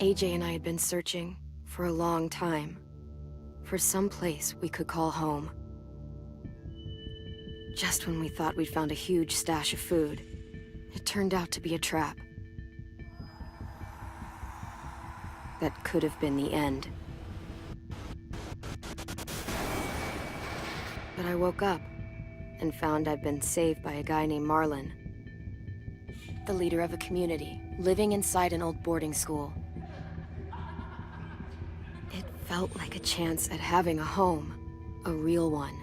AJ and I had been searching for a long time for some place we could call home. Just when we thought we'd found a huge stash of food, it turned out to be a trap. That could have been the end. But I woke up and found I'd been saved by a guy named Marlon, the leader of a community living inside an old boarding school. It felt like a chance at having a home, a real one.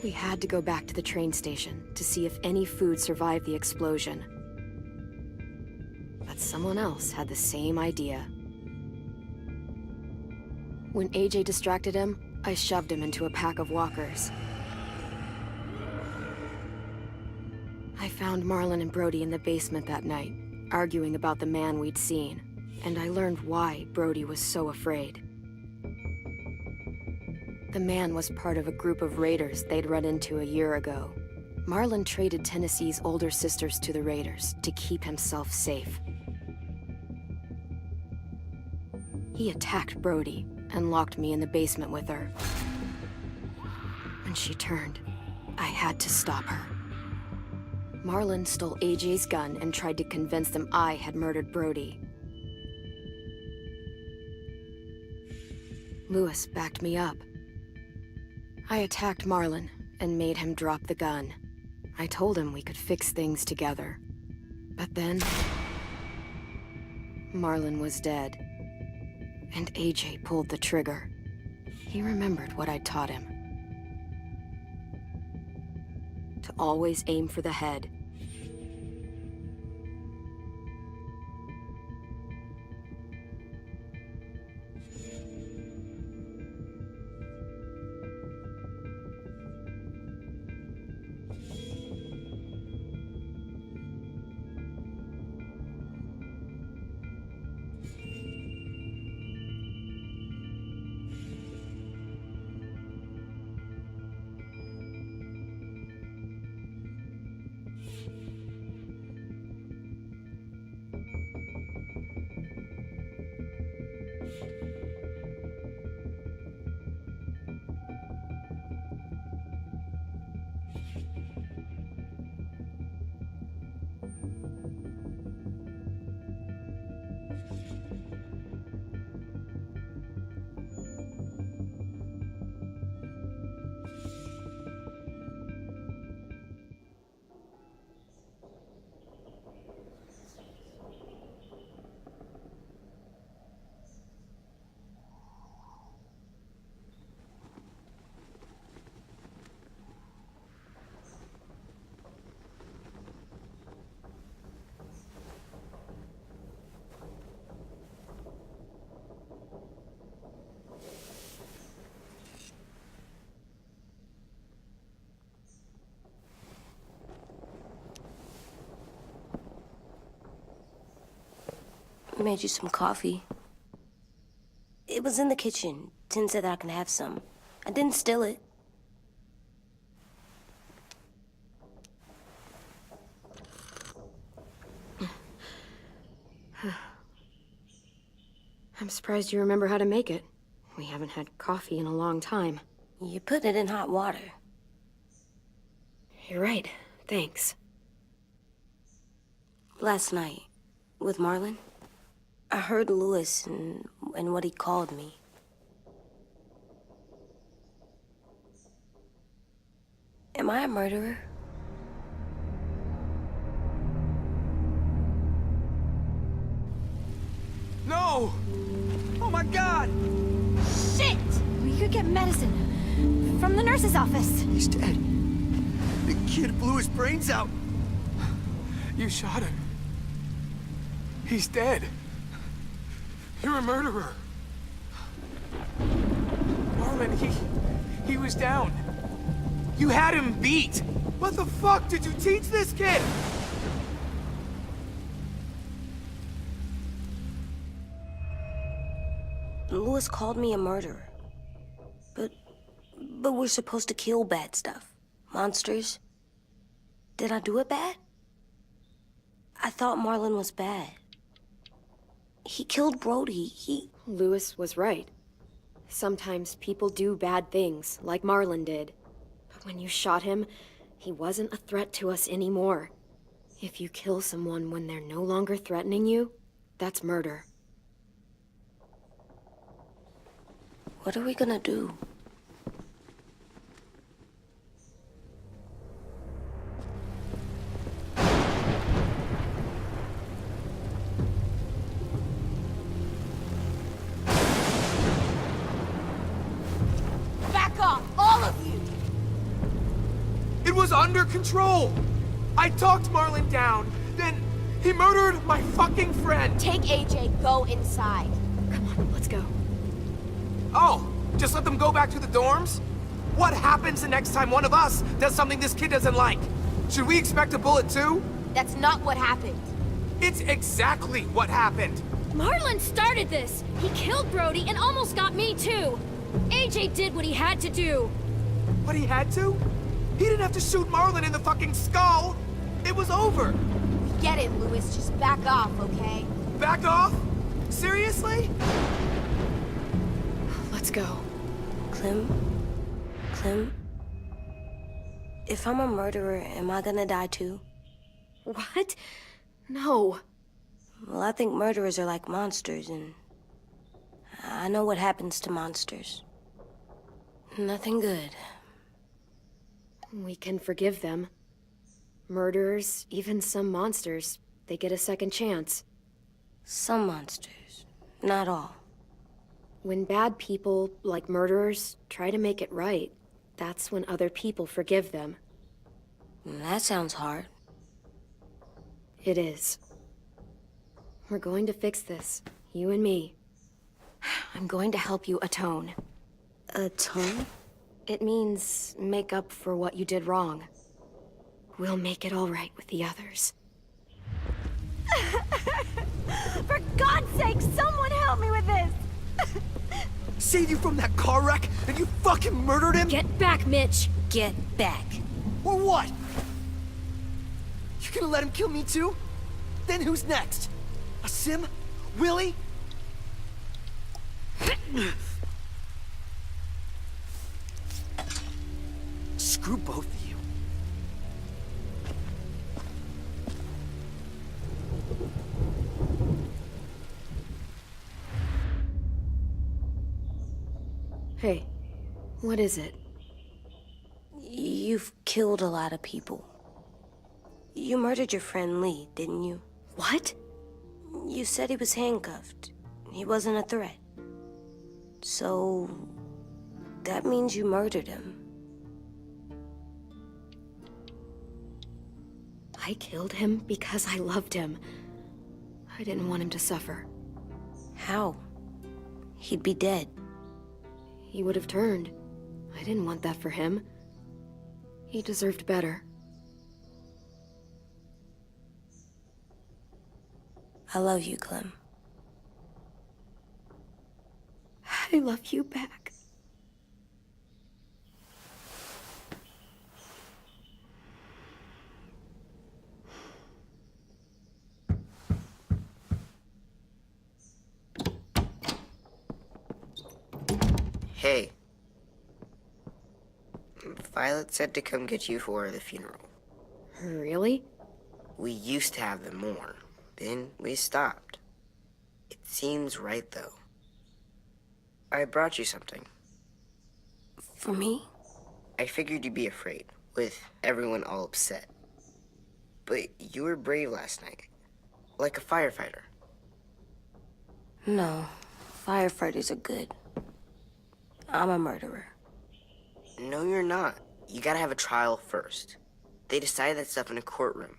We had to go back to the train station to see if any food survived the explosion. But someone else had the same idea. When AJ distracted him, I shoved him into a pack of walkers. I found Marlon and Brody in the basement that night, arguing about the man we'd seen, and I learned why Brody was so afraid. The man was part of a group of raiders they'd run into a year ago. Marlon traded Tennessee's older sisters to the raiders to keep himself safe. He attacked Brody and locked me in the basement with her. When she turned, I had to stop her. Marlon stole AJ's gun and tried to convince them I had murdered Brody. Lewis backed me up. I attacked Marlon and made him drop the gun. I told him we could fix things together. But then, Marlon was dead. And AJ pulled the trigger. He remembered what I'd taught him. To always aim for the head. I made you some coffee. It was in the kitchen. Tin said that I can have some. I didn't steal it. I'm surprised you remember how to make it. We haven't had coffee in a long time. You put it in hot water. You're right. Thanks. Last night, with Marlon, I heard Lewis and what he called me. Am I a murderer? No! Oh my God! Shit! We could get medicine from the nurse's office. He's dead. The kid blew his brains out. You shot him. He's dead. You're a murderer. Marlon, he was down. You had him beat. What the fuck did you teach this kid? Lewis called me a murderer. But we're supposed to kill bad stuff. Monsters. Did I do it bad? I thought Marlon was bad. He killed Brody. Lewis was right. Sometimes people do bad things, like Marlon did. But when you shot him, he wasn't a threat to us anymore. If you kill someone when they're no longer threatening you, that's murder. What are we gonna do? Back off, all of you! It was under control! I talked Marlon down, then he murdered my fucking friend! Take AJ, go inside. Come on, let's go. Oh, just let them go back to the dorms? What happens the next time one of us does something this kid doesn't like? Should we expect a bullet too? That's not what happened. It's exactly what happened! Marlon started this! He killed Brody and almost got me too! AJ did what he had to do! But he had to? He didn't have to shoot Marlon in the fucking skull! It was over! Get it, Lewis. Just back off, okay? Back off? Seriously? Let's go. Clem? If I'm a murderer, am I gonna die too? What? No. Well, I think murderers are like monsters, and I know what happens to monsters. Nothing good. We can forgive them. Murderers, even some monsters, they get a second chance. Some monsters, not all. When bad people, like murderers, try to make it right, that's when other people forgive them. That sounds hard. It is. We're going to fix this, you and me. I'm going to help you atone. Atone? It means make up for what you did wrong. We'll make it all right with the others. For God's sake, someone help me with this! Saved you from that car wreck, and you fucking murdered him? Get back, Mitch! Get back. Or what? You gonna let him kill me too? Then who's next? A Sim? Willie? Screw both of you. Hey, what is it? You've killed a lot of people. You murdered your friend Lee, didn't you? What? You said he was handcuffed. He wasn't a threat. So, that means you murdered him. I killed him because I loved him. I didn't want him to suffer. How? He'd be dead. He would have turned. I didn't want that for him. He deserved better. I love you, Clem. I love you back. Hey. Violet said to come get you for the funeral. Really? We used to have them more. Then we stopped. It seems right, though. I brought you something. For me? I figured you'd be afraid, with everyone all upset. But you were brave last night. Like a firefighter. No. Firefighters are good. I'm a murderer. No, you're not. You gotta have a trial first. They decide that stuff in a courtroom.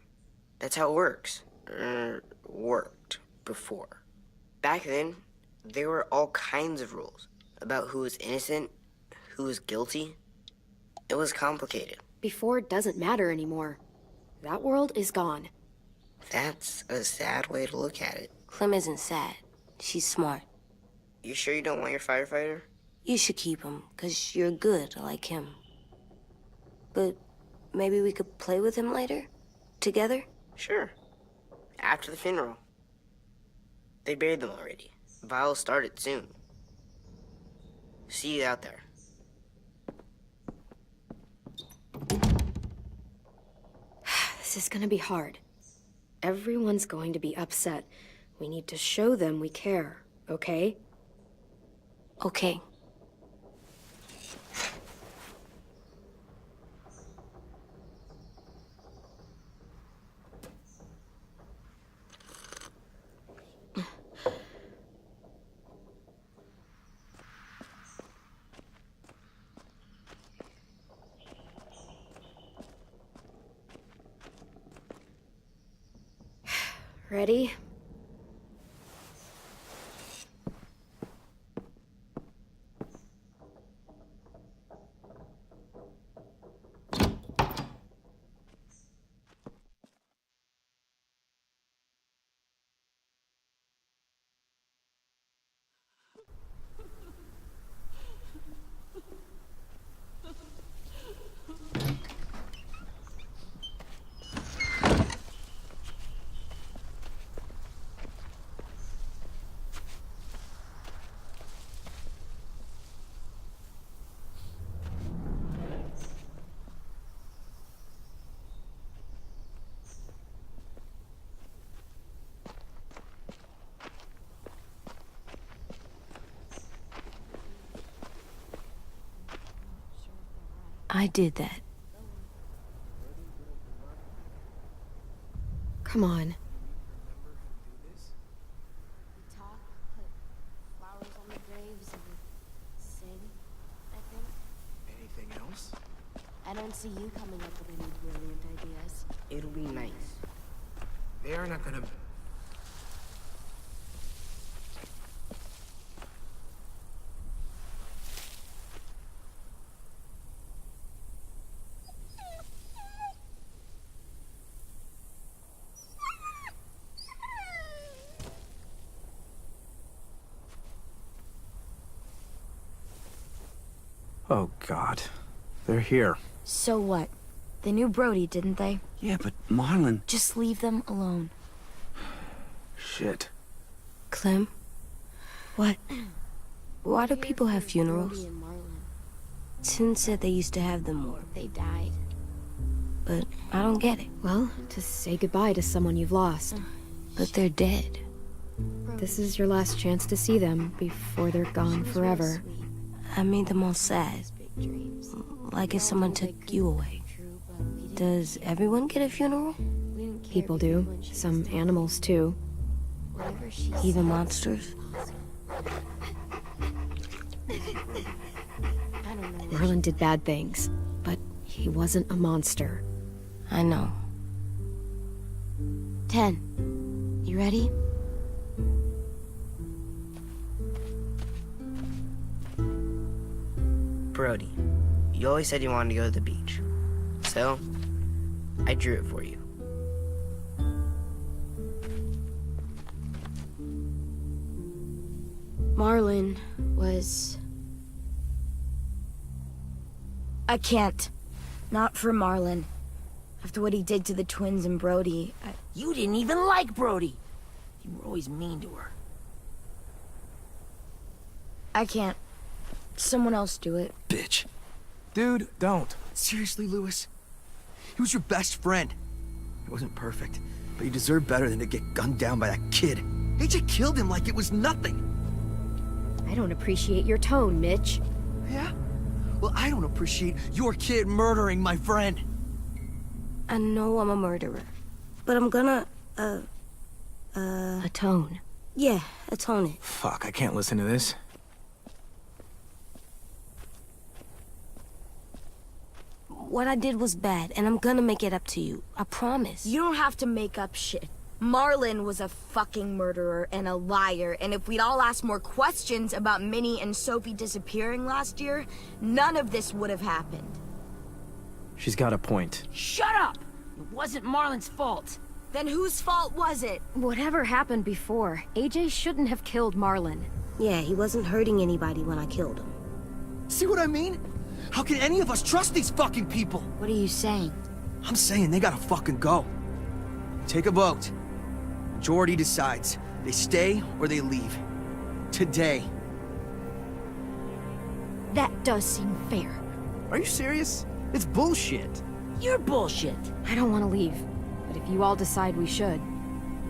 That's how it works. Worked before. Back then, there were all kinds of rules about who was innocent, who was guilty. It was complicated. Before doesn't matter anymore. That world is gone. That's a sad way to look at it. Clem isn't sad. She's smart. You sure you don't want your firefighter? You should keep him, 'cause you're good like him. But maybe we could play with him later? Together? Sure. After the funeral. They buried them already. Vile'll start it soon. See you out there. This is gonna be hard. Everyone's going to be upset. We need to show them we care, okay? Okay. Ready? I did that. Come on. We talk, put flowers on the graves, and sing, I think. Anything else? I don't see you coming up with any brilliant ideas. It'll be nice. They are not gonna... Oh, God. They're here. So what? They knew Brody, didn't they? Yeah, but Marlon... Just leave them alone. Shit. Clem? What? Why do people have funerals? Brody and Marlon. Tin said they used to have them more, They died. but I don't get it. Well, to say goodbye to someone you've lost. But they're dead. This is your last chance to see them before they're gone forever. I made them all sad, Big dreams. like if someone took you away. Does everyone get a funeral? People do. Some animals, too. Even monsters? Marlon did bad things, but he wasn't a monster. I know. 10. You ready? Brody, you always said you wanted to go to the beach. So, I drew it for you. Marlon was... I can't. Not for Marlon. After what he did to the twins and Brody, You didn't even like Brody. You were always mean to her. I can't. Someone else do it. Bitch. Dude, don't. Seriously, Lewis? He was your best friend. He wasn't perfect, but he deserved better than to get gunned down by that kid. AJ killed him like it was nothing. I don't appreciate your tone, Mitch. Yeah? Well, I don't appreciate your kid murdering my friend. I know I'm a murderer, but I'm gonna, Atone. yeah, atone it. Fuck, I can't listen to this. What I did was bad, and I'm gonna make it up to you. I promise. You don't have to make up shit. Marlon was a fucking murderer and a liar, and if we'd all asked more questions about Minnie and Sophie disappearing last year, none of this would have happened. She's got a point. Shut up! It wasn't Marlon's fault. Then whose fault was it? Whatever happened before, AJ shouldn't have killed Marlon. Yeah, he wasn't hurting anybody when I killed him. See what I mean? How can any of us trust these fucking people? What are you saying? I'm saying they gotta fucking go. Take a boat. Majority decides. They stay or they leave. Today. That does seem fair. Are you serious? It's bullshit. You're bullshit. I don't want to leave, but if you all decide we should,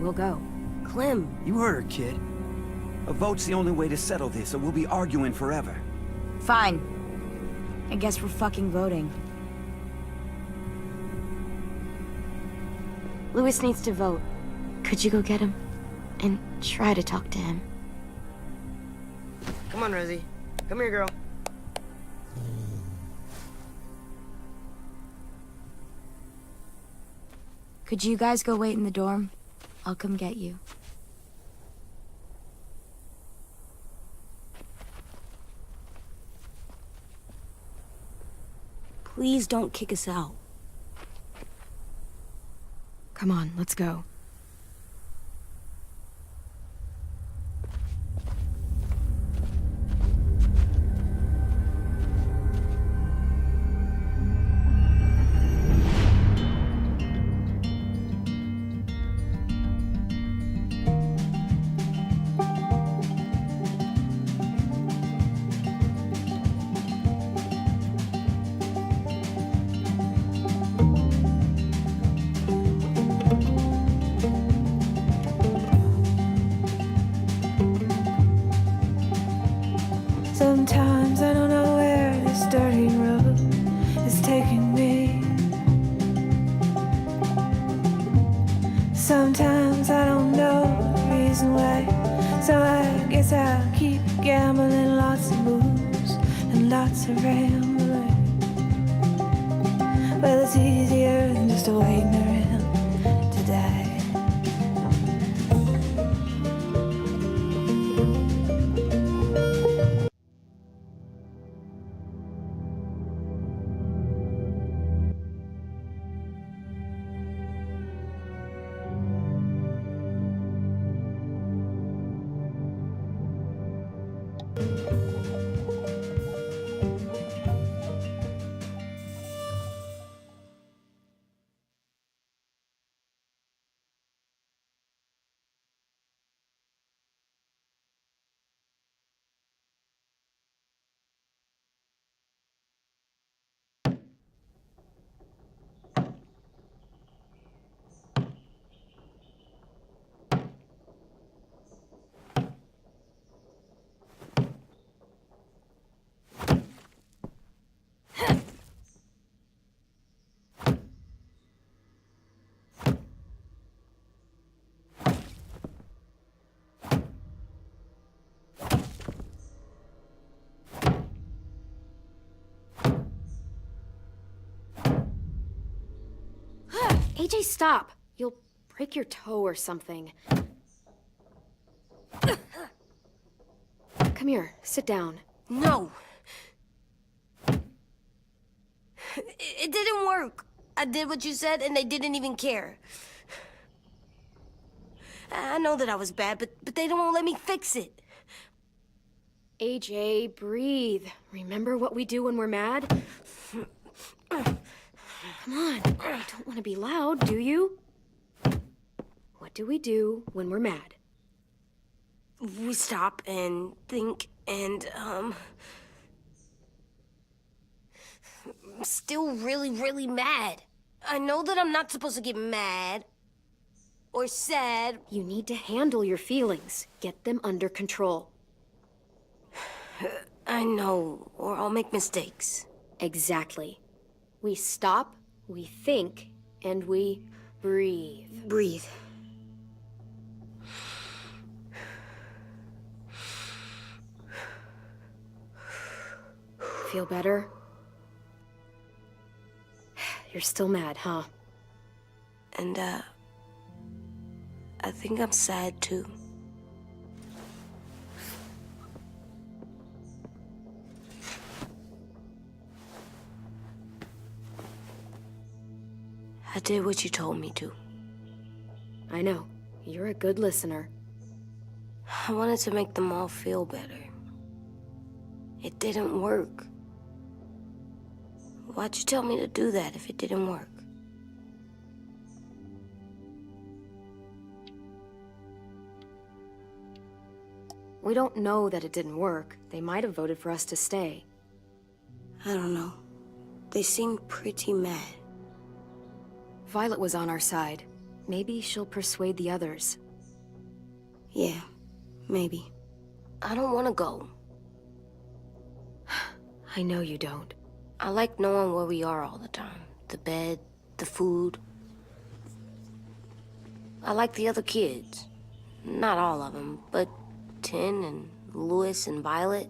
we'll go. Clem, You heard her, kid. A vote's the only way to settle this, or we'll be arguing forever. Fine. I guess we're fucking voting. Louis needs to vote. Could you go get him? And try to talk to him. Come on, Rosie. Come here, girl. Could you guys go wait in the dorm? I'll come get you. Please don't kick us out. Come on, let's go. Sometimes I don't know where this dirty road is taking me. Sometimes I don't know the reason why. So I guess I'll keep gambling, lots of moves and lots of rambling. Well, it's easier than just waiting around to die. AJ, stop! You'll break your toe or something. Come here, sit down. No! It didn't work. I did what you said and they didn't even care. I know that I was bad, but they don't let me fix it. AJ, breathe. Remember what we do when we're mad? Come on, you don't want to be loud, do you? What do we do when we're mad? We stop and think and, I'm still really, really mad. I know that I'm not supposed to get mad or sad. You need to handle your feelings. Get them under control. I know, or I'll make mistakes. Exactly. We stop, we think, and we breathe. Breathe. Feel better? You're still mad, huh? And, I think I'm sad too. I did what you told me to. I know. You're a good listener. I wanted to make them all feel better. It didn't work. Why'd you tell me to do that if it didn't work? We don't know that it didn't work. They might have voted for us to stay. I don't know. They seem pretty mad. Violet was on our side. Maybe she'll persuade the others. Yeah, maybe. I don't want to go. I know you don't. I like knowing where we are all the time. The bed, the food. I like the other kids. Not all of them, but Tin and Louis and Violet.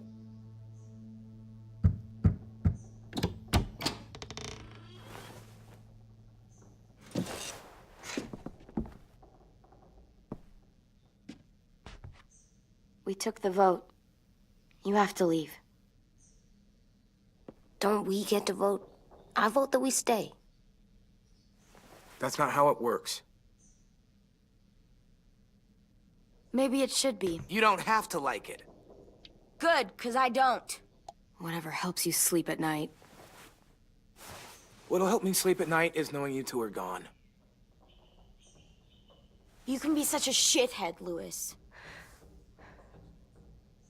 We took the vote. You have to leave. Don't we get to vote? I vote that we stay. That's not how it works. Maybe it should be. You don't have to like it. Good, 'cause I don't. Whatever helps you sleep at night. What'll help me sleep at night is knowing you two are gone. You can be such a shithead, Louis.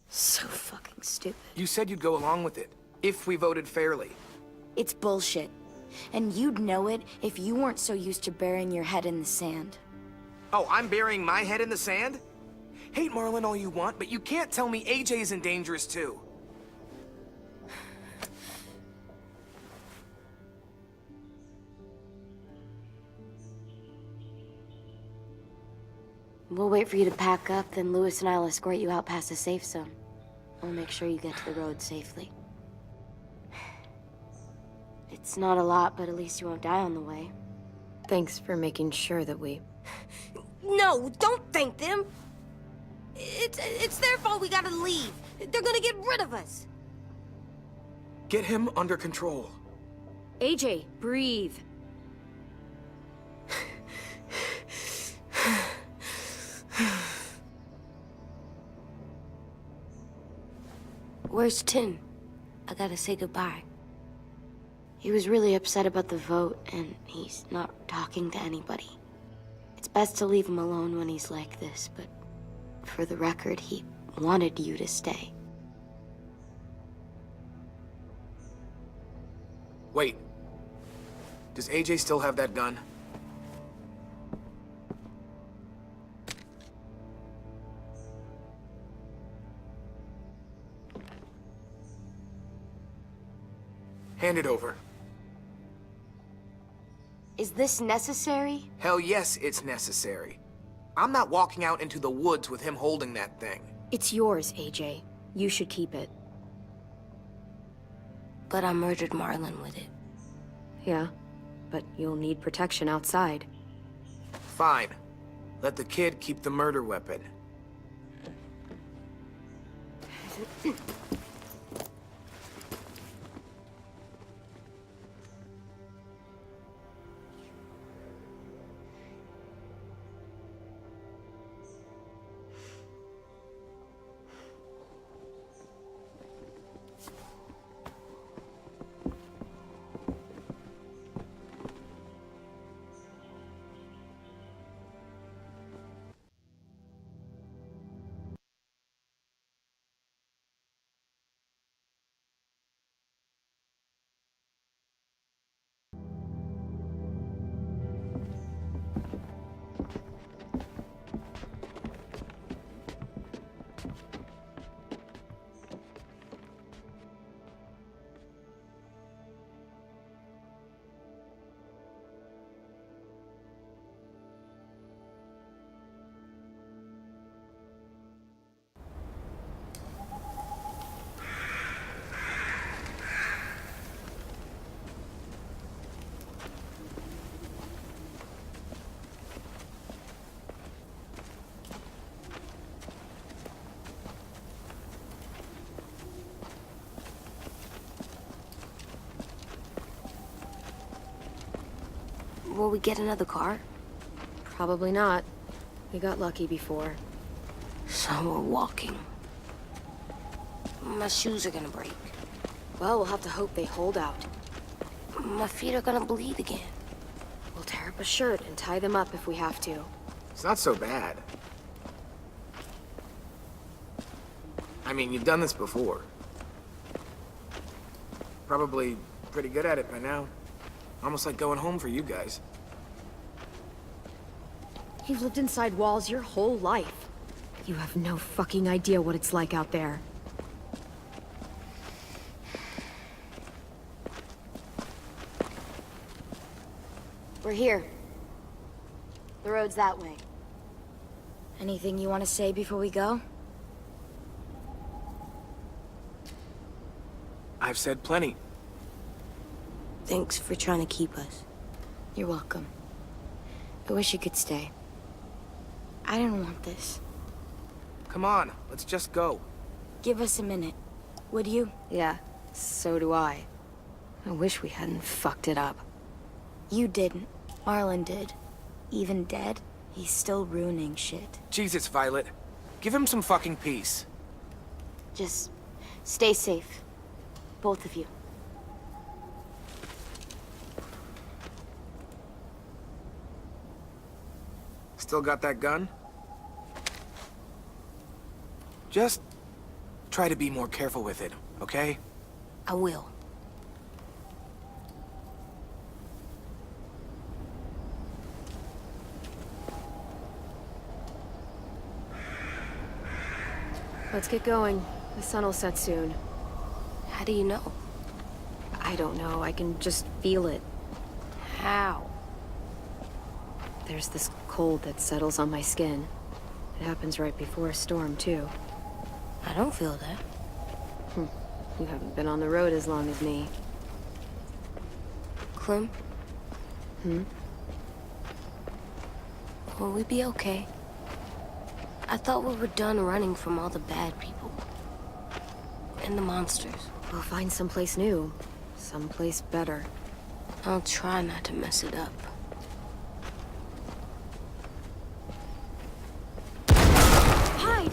So fucking stupid. You said you'd go along with it, if we voted fairly. It's bullshit. And you'd know it if you weren't so used to burying your head in the sand. Oh, I'm burying my head in the sand? Hate Marlon all you want, but you can't tell me AJ's in dangerous too. We'll wait for you to pack up, then Louis and I'll escort you out past the safe zone. We'll make sure you get to the road safely. It's not a lot, but at least you won't die on the way. Thanks for making sure that we... No, don't thank them! It's their fault we gotta leave. They're gonna get rid of us. Get him under control. AJ, breathe. Where's Tin? I gotta say goodbye. He was really upset about the vote, and he's not talking to anybody. It's best to leave him alone when he's like this, but for the record, he wanted you to stay. Wait. Does AJ still have that gun? Hand it over. Is this necessary? Hell yes, it's necessary. I'm not walking out into the woods with him holding that thing. It's yours, AJ. You should keep it. But I murdered Marlon with it. Yeah, but you'll need protection outside. Fine. Let the kid keep the murder weapon. Will we get another car? Probably not. We got lucky before. So we're walking. My shoes are gonna break. Well, we'll have to hope they hold out. My feet are gonna bleed again. We'll tear up a shirt and tie them up if we have to. It's not so bad. I mean, you've done this before. Probably pretty good at it by now. Almost like going home for you guys. You've lived inside walls your whole life. You have no fucking idea what it's like out there. We're here. The road's that way. Anything you want to say before we go? I've said plenty. Thanks for trying to keep us. You're welcome. I wish you could stay. I didn't want this. Come on, let's just go. Give us a minute, would you? Yeah, so do I. I wish we hadn't fucked it up. You didn't. Marlon did. Even dead, he's still ruining shit. Jesus, Violet. Give him some fucking peace. Just stay safe. Both of you. Still got that gun? Just try to be more careful with it, okay? I will. Let's get going. The sun will set soon. How do you know? I don't know, I can just feel it. How? There's this cold that settles on my skin. It happens right before a storm, too. I don't feel that. You haven't been on the road as long as me. Clem? Will we be okay? I thought we were done running from all the bad people. And the monsters. We'll find someplace new. Someplace better. I'll try not to mess it up. Hide!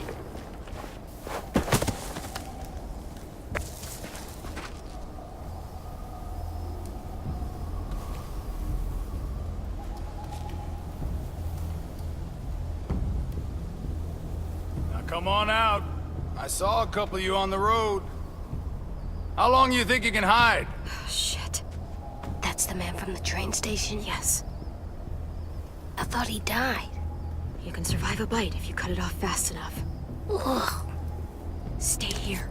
Now come on out. I saw a couple of you on the road. How long you think you can hide? Shit. That's the man from the train station? Yes. I thought he died. You can survive a bite if you cut it off fast enough. Ugh. Stay here.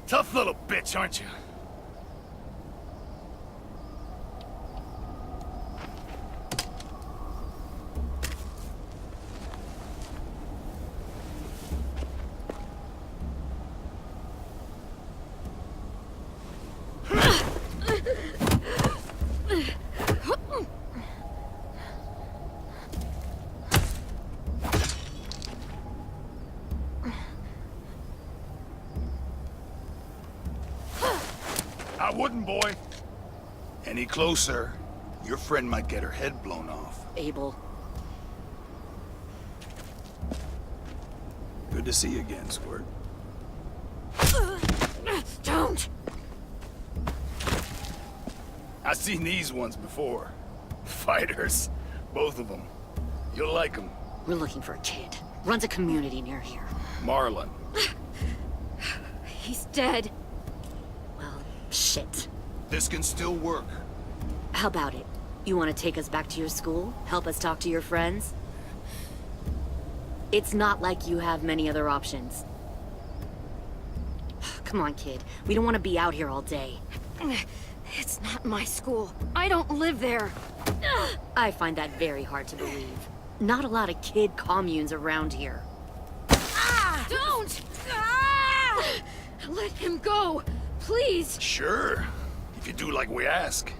Tough little bitch, aren't you? I wouldn't, boy. Any closer, your friend might get her head blown off. Abel. Good to see you again, Squirt. Don't! I've seen these ones before. Fighters. Both of them. You'll like them. We're looking for a kid. Runs a community near here. Marlon. He's dead. Well, shit. This can still work. How about it? You want to take us back to your school? Help us talk to your friends? It's not like you have many other options. Come on, kid. We don't want to be out here all day. It's not my school. I don't live there. I find that very hard to believe. Not a lot of kid communes around here. Don't! Ah! Let him go, please. Sure. If you do like we ask.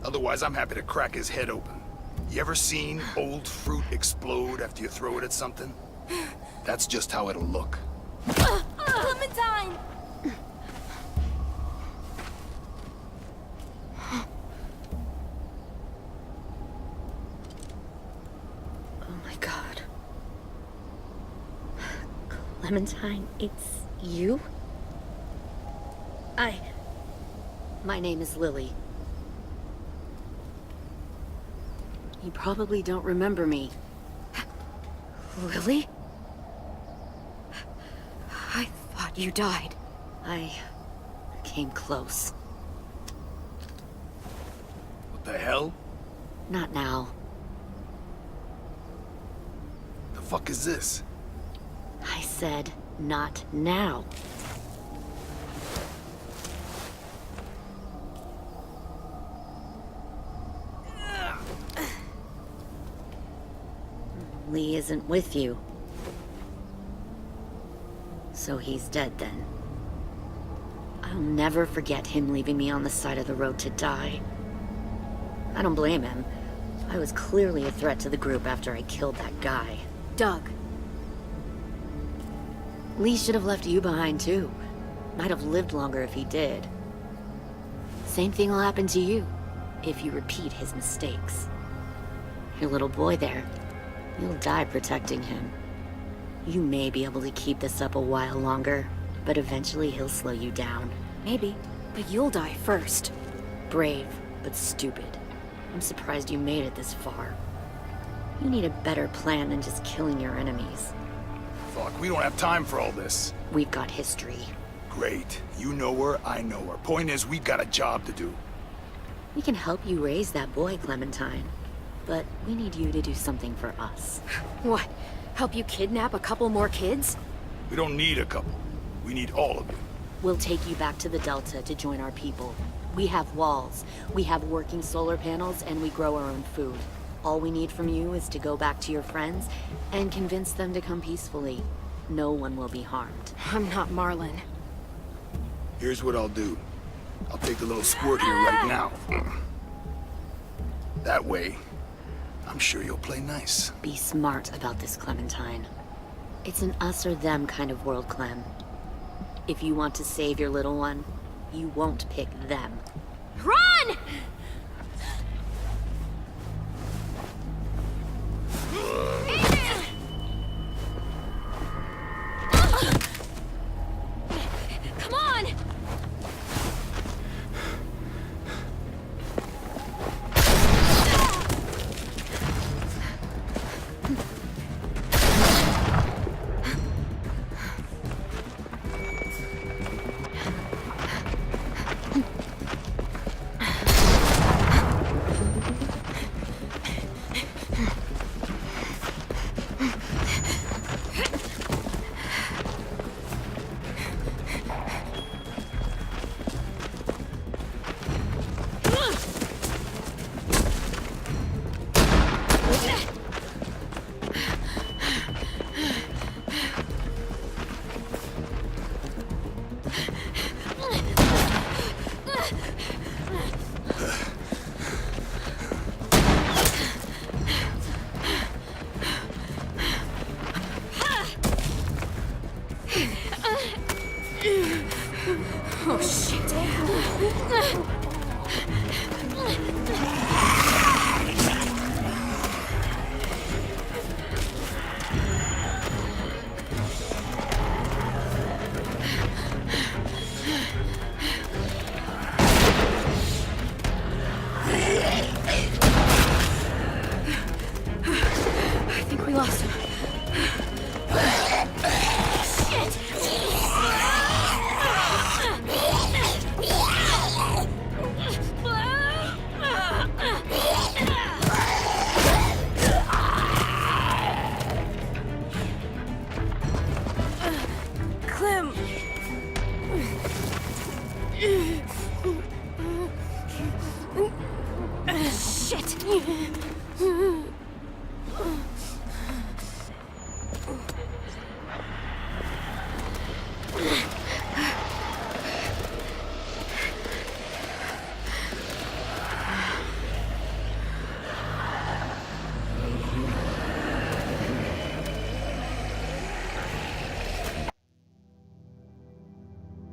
Otherwise, I'm happy to crack his head open. You ever seen old fruit explode after you throw it at something? That's just how it'll look. Clementine! Oh my God. Clementine, it's you? My name is Lily. You probably don't remember me. Lily? I thought you died. I came close. What the hell? Not now. The fuck is this? I said, not now. Lee isn't with you. So he's dead then. I'll never forget him leaving me on the side of the road to die. I don't blame him. I was clearly a threat to the group after I killed that guy. Doug. Lee should have left you behind too. Might have lived longer if he did. Same thing will happen to you, if you repeat his mistakes. Your little boy there, you'll die protecting him. You may be able to keep this up a while longer, but eventually he'll slow you down. Maybe, but you'll die first. Brave, but stupid. I'm surprised you made it this far. You need a better plan than just killing your enemies. Fuck, we don't have time for all this. We've got history. Great. You know her, I know her. Point is, we've got a job to do. We can help you raise that boy, Clementine. But we need you to do something for us. What? Help you kidnap a couple more kids? We don't need a couple. We need all of you. We'll take you back to the Delta to join our people. We have walls, we have working solar panels, and we grow our own food. All we need from you is to go back to your friends and convince them to come peacefully. No one will be harmed. I'm not Marlon. Here's what I'll do. I'll take the little squirt here right now. That way, I'm sure you'll play nice. Be smart about this, Clementine. It's an us or them kind of world, Clem. If you want to save your little one, you won't pick them. Run! Come on! Oh, shit. I think we lost him. Clem. Shit.